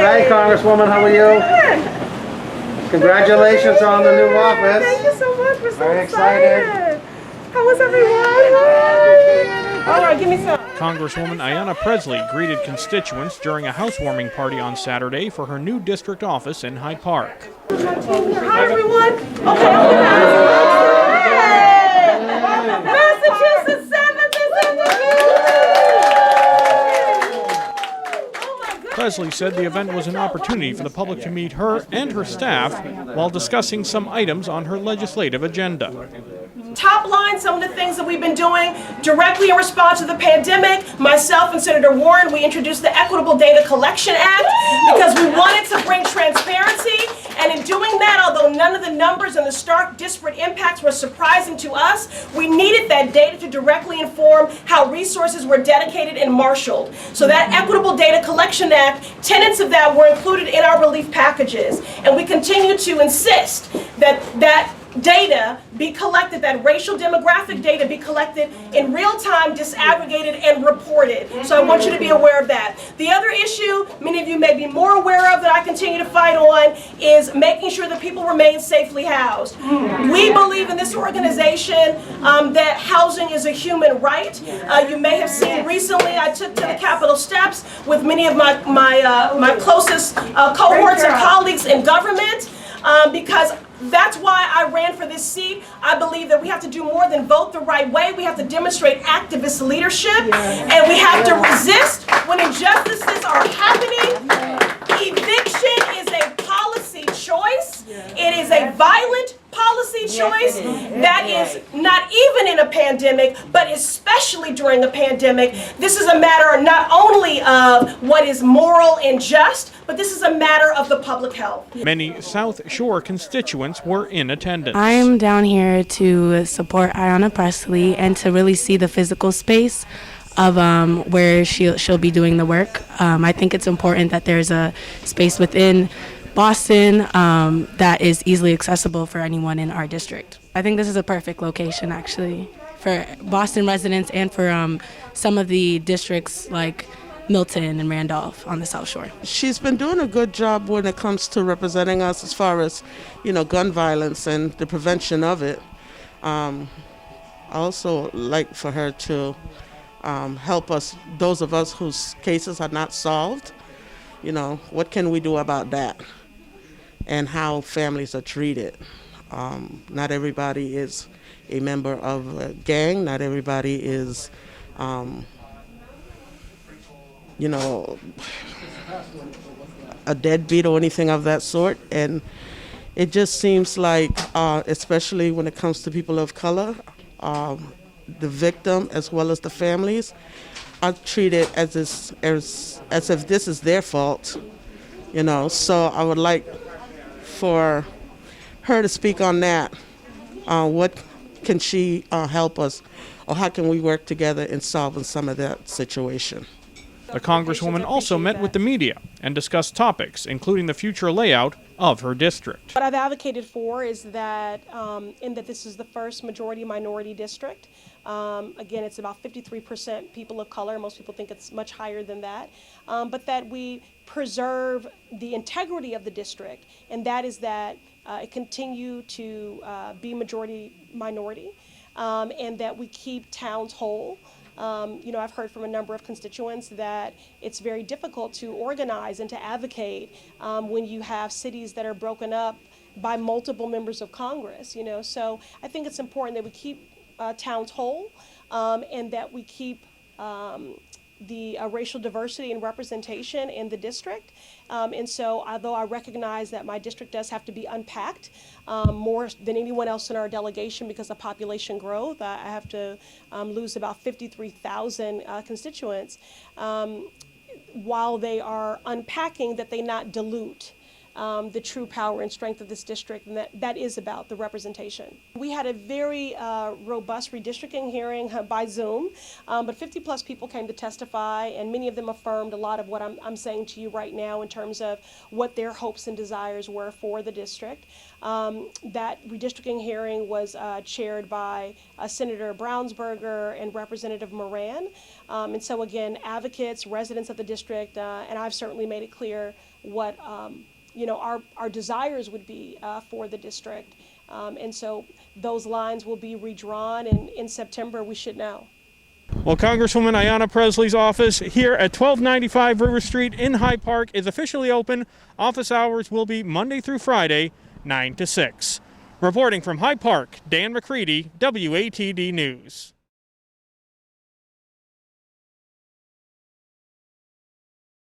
Hi, Congresswoman. How are you? Good. Congratulations on the new office. Thank you so much. We're so Very excited. How was everyone? Hi. All right, give me some. Congresswoman Ayanna Pressley greeted constituents during a housewarming party on Saturday for her new district office in Hyde Park. Hi, everyone. Okay, Massachusetts 7th is in the Pressley said the event was an opportunity for the public to meet her and her staff while discussing some items on her legislative agenda. Topline, some of the things that we've been doing directly in response to the pandemic. Myself and Senator Warren, we introduced the Equitable Data Collection Act because we wanted to bring transparency. And in doing that, although none of the numbers and the stark disparate impacts were surprising to us, we needed that data to directly inform how resources were dedicated and marshaled. So that Equitable Data Collection Act, tenets of that were included in our relief packages. And we continue to insist that that data be collected, that racial demographic data be collected in real time, disaggregated, and reported. So I want you to be aware of that. The other issue many of you may be more aware of that I continue to fight on is making sure that people remain safely housed. We believe in this organization that housing is a human right. You may have seen recently I took to the Capitol steps with many of my closest cohorts and colleagues in government because that's why I ran for this seat. I believe that we have to do more than vote the right way. We have to demonstrate activist leadership, and we have to resist when injustices are happening. Eviction is a policy choice. It is a violent policy choice that is not even in a pandemic, but especially during a pandemic. This is a matter not only of what is moral and just, but this is a matter of the public health. Many South Shore constituents were in attendance. I'm down here to support Ayanna Pressley and to really see the physical space of where she'll be doing the work. I think it's important that there's a space within Boston that is easily accessible for anyone in our district. I think this is a perfect location actually for Boston residents and for some of the districts like Milton and Randolph on the South Shore. She's been doing a good job when it comes to representing us as far as, gun violence and the prevention of it. I also like for her to help us, those of us whose cases are not solved. What can we do about that? And how families are treated. Not everybody is a member of a gang. Not everybody is, a deadbeat or anything of that sort. And it just seems like, especially when it comes to people of color, the victim as well as the families are treated as if this is their fault. So I would like for her to speak on that. What can she help us, or how can we work together in solving some of that situation? The Congresswoman also met with the media and discussed topics, including the future layout of her district. What I've advocated for is that, in that this is the first majority-minority district. Again, it's about 53% people of color. Most people think it's much higher than that. But that we preserve the integrity of the district, and that is that it continue to be majority-minority, and that we keep towns whole. I've heard from a number of constituents that it's very difficult to organize and to advocate when you have cities that are broken up by multiple members of Congress, So I think it's important that we keep towns whole and that we keep the racial diversity and representation in the district. And so although I recognize that my district does have to be unpacked more than anyone else in our delegation because of population growth, I have to lose about 53,000 constituents, while they are unpacking, that they not dilute the true power and strength of this district, and that is about the representation. We had a very robust redistricting hearing by Zoom, but 50+ people came to testify, and many of them affirmed a lot of what I'm saying to you right now in terms of what their hopes and desires were for the district. That redistricting hearing was chaired by Senator Brownsberger and Representative Moran. And so again, advocates, residents of the district, and I've certainly made it clear what our desires would be for the district. And so those lines will be redrawn, and in September we should know. Well, Congresswoman Ayanna Pressley's office here at 1295 River Street in Hyde Park is officially open. Office hours will be Monday through Friday, 9 to 6. Reporting from Hyde Park, Dan McCready, WATD News.